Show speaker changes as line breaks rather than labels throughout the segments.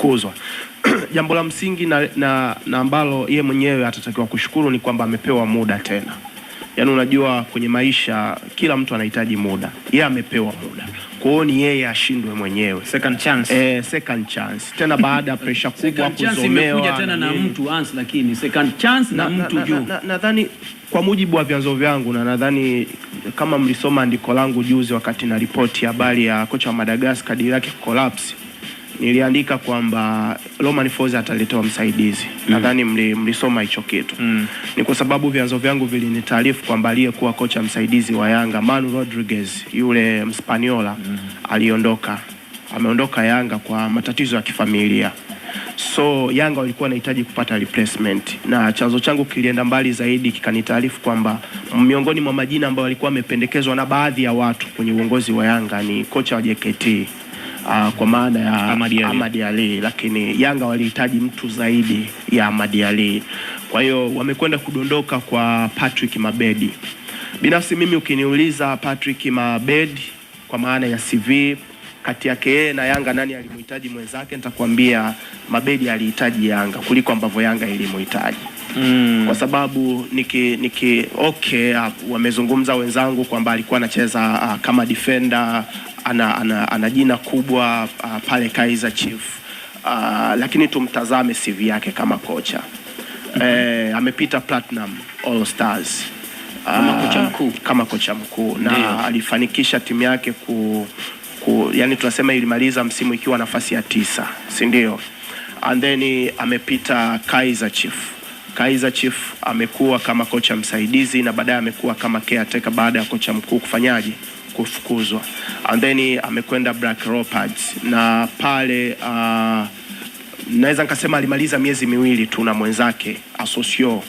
kufukuzwa. Jambo la msingi na ambalo yeye mwenyewe atatakiwa kushukuru ni kwamba amepewa muda tena. Yaani unajua kwenye maisha kila mtu anahitaji muda. Yeye amepewa muda. Kwa hiyo ni yeye ashindwe mwenyewe.
Second chance.
Second chance. Tena baada ya pressure kubwa kuzomewa.
Imekuja tena na mtu ans, lakini second chance na mtu juu.
Nadhani kwa mujibu wa vyanzo vyangu na nadhani kama mlisoma andiko langu juzi wakati na ripoti habari ya kocha wa Madagascar dili yake collapse, niliandika kwamba Romain Folz ataletewa msaidizi. Nadhani mlisoma hicho kitu. Ni kwa sababu vyanzo vyangu vilinitaarifu kwamba aliyekuwa kocha msaidizi wa Yanga Manu Rodriguez, yule Mspaniola, ameondoka Yanga kwa matatizo ya kifamilia. So Yanga walikuwa wanahitaji kupata replacement, na chanzo changu kilienda mbali zaidi kikanitaarifu kwamba miongoni mwa majina ambayo walikuwa wamependekezwa na baadhi ya watu kwenye uongozi wa Yanga ni kocha wa JKT kwa maana ya Ahmad Ali, lakini Yanga walihitaji mtu zaidi ya Ahmad Ali. Kwa hiyo wamekwenda kudondoka kwa Patrick Mabedi. Binafsi mimi ukiniuliza Patrick Mabedi kwa maana ya CV kati yake yeye na Yanga nani alimhitaji mwenzake, nitakwambia Mabedi alihitaji Yanga kuliko ambavyo Yanga ilimhitaji. Kwa sababu wamezungumza wenzangu kwamba alikuwa anacheza kama defender, ana jina kubwa pale Kaizer Chiefs, lakini tumtazame CV yake kama kocha. Amepita Platinum All Stars kama kocha mkuu na alifanikisha timu yake yani tunasema ilimaliza msimu ikiwa nafasi ya 9, si ndio? And then amepita Kaizer Chiefs amekuwa kama kocha msaidizi na baadaye amekuwa kama caretaker baada ya kocha mkuu kufukuzwa. And then amekwenda Black Leopards na pale naweza nikasema alimaliza miezi miwili tu na mwenzake Asosio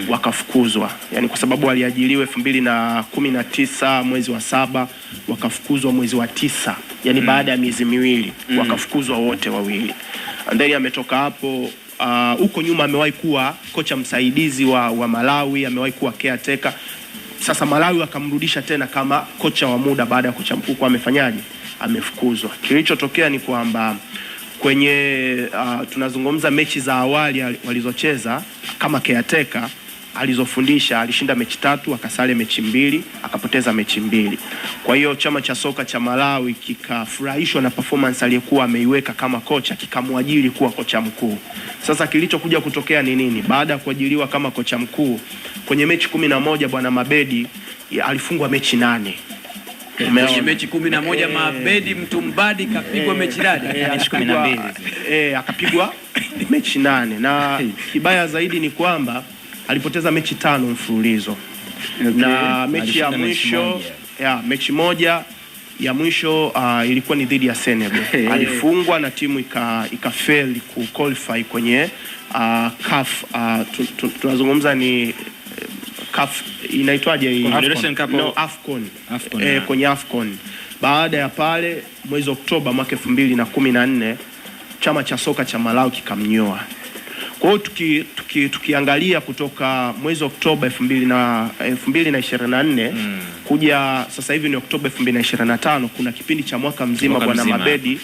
wakafukuzwa. Yani kwa sababu aliajiliwa 2019 mwezi wa 7, wakafukuzwa mwezi wa 9. Yani baada ya miezi miwili wakafukuzwa wote wawili. And then ametoka hapo huko nyuma amewahi kuwa kocha msaidizi wa Malawi, amewahi kuwa caretaker. Sasa Malawi akamrudisha tena kama kocha wa muda baada ya kocha mkuu amefanyaje? Amefukuzwa. Kilichotokea ni kwamba kwenye tunazungumza mechi za awali walizocheza kama caretaker, alizofundisha alishinda mechi 3, akasale mechi 2, akapoteza mechi 2. Kwa hiyo chama cha soka cha Malawi kikafurahishwa na performance aliyekuwa ameiweka kama kocha, kikamwajiri kuwa kocha mkuu. Sasa kilichokuja kutokea ni nini? Baada ya kuajiriwa kama kocha mkuu, kwenye mechi 11 bwana Mabedi alifungwa mechi 8.
Kwenye mechi 11 Mabedi Mtumbadi kapigwa mechi 12.
Akapigwa mechi 8 na kibaya zaidi ni kwamba alipoteza mechi 5 mfululizo. Na mechi ya mwisho mechi moja ya mwisho ilikuwa ni dhidi ya Senegal. Alifungwa na timu ikafail kuqualify kwenye CAF, tunazungumza ni CAF inaitwaje hii? AFCON. Kwenye AFCON. Baada ya pale mwezi Oktoba mwaka 2014 chama cha soka cha Malawi kikamnyoa. Kwa hiyo tukiangalia kutoka mwezi Oktoba 2024 kuja sasa hivi ni Oktoba 2025, kuna kipindi cha mwaka mzima bwana Mabedi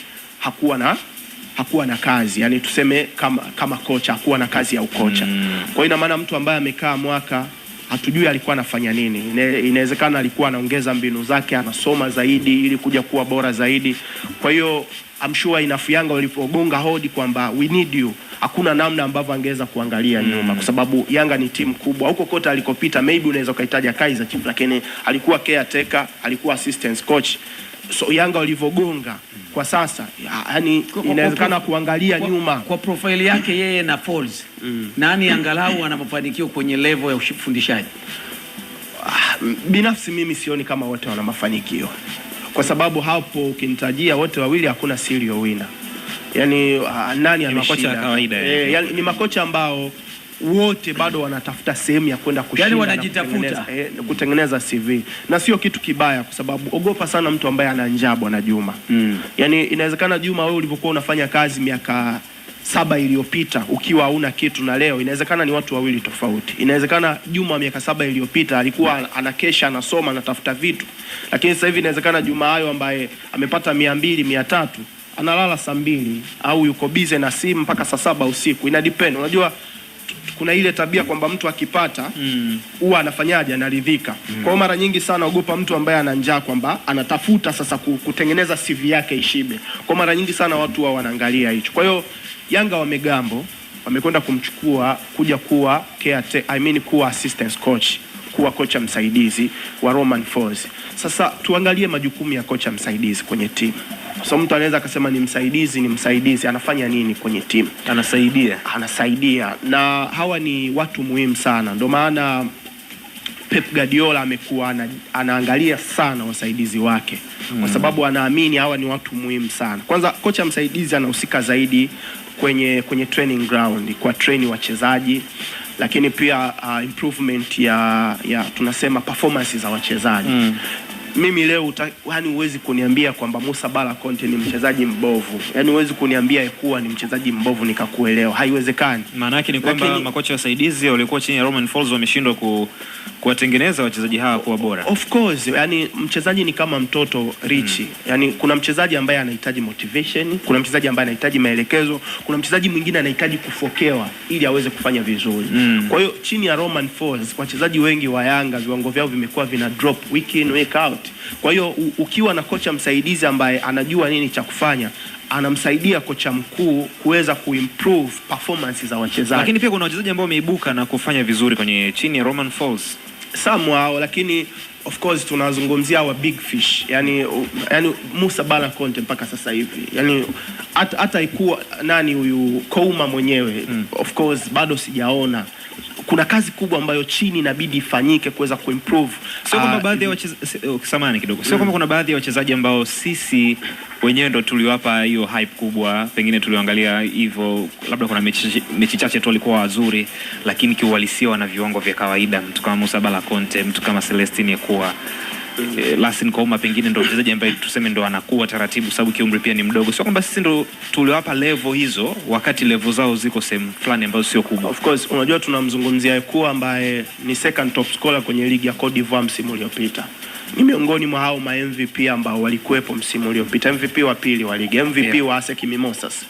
hakuwa na kazi, yani tuseme kama kocha hakuwa na kazi ya ukocha. Kwa hiyo ina maana mtu ambaye amekaa mwaka hatujui alikuwa anafanya nini. Inawezekana alikuwa anaongeza mbinu zake, anasoma zaidi ili kuja kuwa bora zaidi. Kwa hiyo I'm sure enough Yanga walipogonga hodi kwamba we need you, hakuna namna ambavyo angeweza kuangalia nyuma, kwa sababu Yanga ni timu kubwa. Huko kote alikopita maybe unaweza kuitaja Kaizer Chiefs, lakini alikuwa caretaker, alikuwa assistant coach. So Yanga walivogonga kwa sasa, yani inawezekana kuangalia nyuma
kwa profile yake yeye na Folz. Nani angalau ana mafanikio kwenye level ya ufundishaji?
Binafsi mimi sioni kama wote wana mafanikio, kwa sababu hapo ukinitajia wote wawili hakuna serial winner. Yani nani ana
makocha kawaida?
Yani ni makocha ambao wote bado wanatafuta sehemu ya kwenda kushinda,
yani wanajitafuta
kutengeneza CV, na sio kitu kibaya, kwa sababu ogopa sana mtu ambaye ana njaa bwana Juma. Yani inawezekana Juma, wewe ulivyokuwa unafanya kazi miaka 7 iliyopita ukiwa hauna kitu, na leo inawezekana ni watu wawili tofauti. Inawezekana Juma miaka 7 iliyopita alikuwa anakesha, anasoma, anatafuta vitu, lakini sasa hivi inawezekana Juma hayo ambaye amepata 200 300 analala saa 2 au yuko busy na simu mpaka saa 7 usiku, ina depend. Unajua kuna ile tabia kwamba mtu akipata huwa anafanyaje, anaridhika. Kwa hiyo mara nyingi sana ogopa mtu ambaye ana njaa, kwamba anatafuta sasa kutengeneza CV yake ishibe. Kwa mara nyingi sana watu wao wanaangalia hicho. Kwa hiyo Yanga wamegambo, wamekwenda kumchukua kuja kuwa kuwa assistant coach, kuwa kocha msaidizi wa Romain Folz. Sasa tuangalie majukumu ya kocha msaidizi kwenye timu. So mtu anaweza akasema ni msaidizi, anafanya nini kwenye timu? Anasaidia. Na hawa ni watu muhimu sana. Ndio maana Pep Guardiola amekuwa anaangalia sana wasaidizi wake, kwa sababu anaamini hawa ni watu muhimu sana. Kwanza kocha msaidizi anahusika zaidi kwenye training ground, kwa train wachezaji, lakini pia improvement ya tunasema performance za wachezaji. Mimi leo yani huwezi kuniambia kwamba Musa Bala Conte ni mchezaji mbovu. Yani huwezi kuniambia kuwa ni mchezaji mbovu nikakuelewa. Haiwezekani.
Maana yake ni kwamba makocha wasaidizi walikuwa chini ya Romain Folz wameshindwa kuwatengeneza wachezaji hawa kuwa bora.
Of course, yani mchezaji ni kama mtoto Richi. Yani kuna mchezaji ambaye anahitaji motivation, kuna mchezaji ambaye anahitaji maelekezo, kuna mchezaji mwingine anahitaji kufokewa ili aweze kufanya vizuri. Kwa hiyo chini ya Romain Folz wachezaji wengi wa Yanga viwango vyao vimekuwa vina drop week in week out. Kwa hiyo ukiwa na kocha msaidizi ambaye anajua nini cha kufanya, anamsaidia kocha mkuu kuweza kuimprove performance za wachezaji.
Lakini pia kuna wachezaji ambao wameibuka na kufanya vizuri kwenye chini ya Romain Folz.
Samuel, lakini of course tunazungumzia wa big fish. Yani Musa Bala Conte mpaka sasa hivi. Yani hata ikuwa nani huyu Kouma mwenyewe, of course bado sijaona. Kuna kazi kubwa ambayo chini inabidi ifanyike kuweza kuimprove.
Sio kwamba baadhi ya samani kidogo. Sio kwamba kuna baadhi ya wachezaji ambao sisi wenyewe ndo tuliwapa hiyo hype kubwa, pengine tuliangalia hivyo, labda kuna mechi chache tu walikuwa wazuri, lakini kiuhalisia wana viwango vya kawaida. Mtu kama Musa Bala Conte, mtu kama Celestine Ekua, Lassine Kouma pengine ndo mchezaji ambaye tuseme ndo anakuwa taratibu, sababu kiumri pia ni mdogo. Sio kwamba sisi ndo tuliwapa level hizo, wakati level zao ziko sehemu fulani ambazo sio kubwa.
Of course unajua tunamzungumzia Ekua ambaye ni second top scorer kwenye ligi ya Cote d'Ivoire msimu uliopita. Ni miongoni mwa hao ma MVP ambao walikuwepo msimu uliopita, MVP wa pili wa ligi, MVP wa ASEC Mimosas.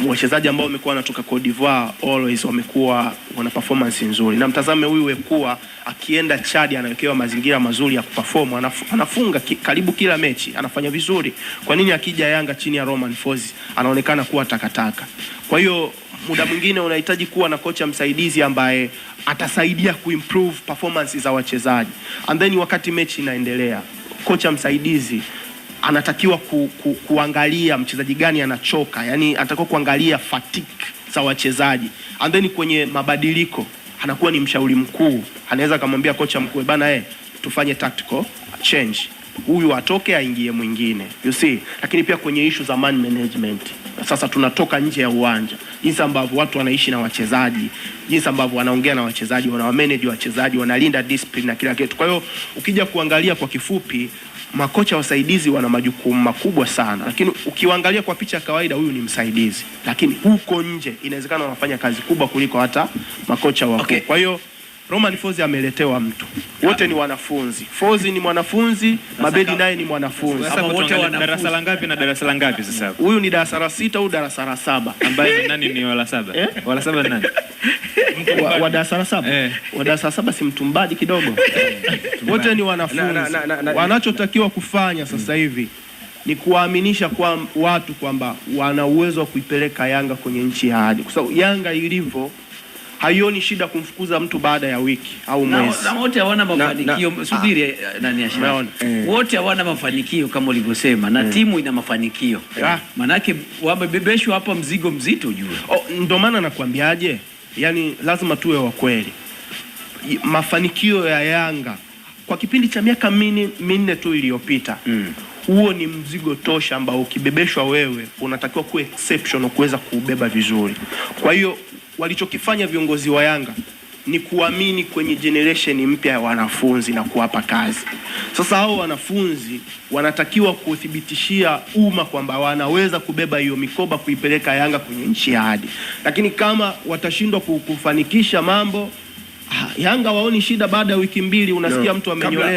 Wachezaji ambao wamekuwa wanatoka Cote d'Ivoire always wamekuwa wana performance nzuri. Na mtazame huyu Ekua akienda Chad anawekewa mazingira mazuri ya kuperform, anafunga karibu kila mechi, anafanya vizuri. Kwa nini akija Yanga chini ya Romain Folz anaonekana kuwa takataka? Kwa hiyo muda mwingine unahitaji kuwa na kocha msaidizi ambaye atasaidia kuimprove performance za wachezaji. And then wakati mechi inaendelea, kocha msaidizi anatakiwa kuangalia mchezaji gani anachoka, yani anatakiwa kuangalia fatigue za wachezaji. And then kwenye mabadiliko anakuwa ni mshauri mkuu, anaweza kumwambia kocha mkuu, bana tufanye tactical change, huyu atoke aingie mwingine, you see. Lakini pia kwenye issue za man management, sasa tunatoka nje ya uwanja, jinsi ambavyo watu wanaishi na wachezaji, jinsi ambavyo wanaongea na wachezaji, wanawamanage wachezaji, wanalinda discipline na kila kitu. Kwa hiyo ukija kuangalia kwa kifupi, makocha wasaidizi wana majukumu makubwa sana, lakini ukiangalia kwa picha ya kawaida huyu ni msaidizi, lakini huko nje inawezekana wanafanya kazi kubwa kuliko hata makocha wako. Okay. Kwa hiyo Romain Folz ameletewa mtu. Wote ni wanafunzi. Folz ni mwanafunzi, Mabedi naye ni mwanafunzi.
Sasa wote wana darasa la ngapi na darasa la ngapi sasa?
Huyu ni darasa la 6 au darasa la 7?
Ambaye nani ni wala 7? Wala 7 nani?
Wa darasa la 7. Wa darasa la 7 si mtumbaji kidogo. Wote ni wanafunzi. Wanachotakiwa kufanya sasa hivi ni kuwaaminisha kwa watu kwamba wana uwezo wa kuipeleka Yanga kwenye nchi ya ahadi. Kwa sababu Yanga ilivyo haioni shida kumfukuza mtu baada ya wiki au mwezi.
Na wote hawana mafanikio. Subiri nani Ashrafu. Wote hawana mafanikio kama ulivyosema, na timu ina mafanikio. Manake wamebebeshwa hapa mzigo mzito ujue.
Ndio maana nakwambiaje? Yani lazima tuwe wa kweli. Mafanikio ya Yanga kwa kipindi cha miaka minne tu iliyopita, huo ni mzigo tosha ambao ukibebeshwa wewe unatakiwa kuwa exceptional kuweza kubeba vizuri. Kwa hiyo walichokifanya viongozi wa Yanga ni kuamini kwenye generation mpya ya wanafunzi na kuwapa kazi. Sasa hao wanafunzi wanatakiwa kuthibitishia umma kwamba wanaweza kubeba hiyo mikoba kuipeleka Yanga kwenye nchi ya ahadi. Lakini kama watashindwa kufanikisha mambo, Yanga waoni shida baada ya wiki mbili unasikia mtu amenyolewa.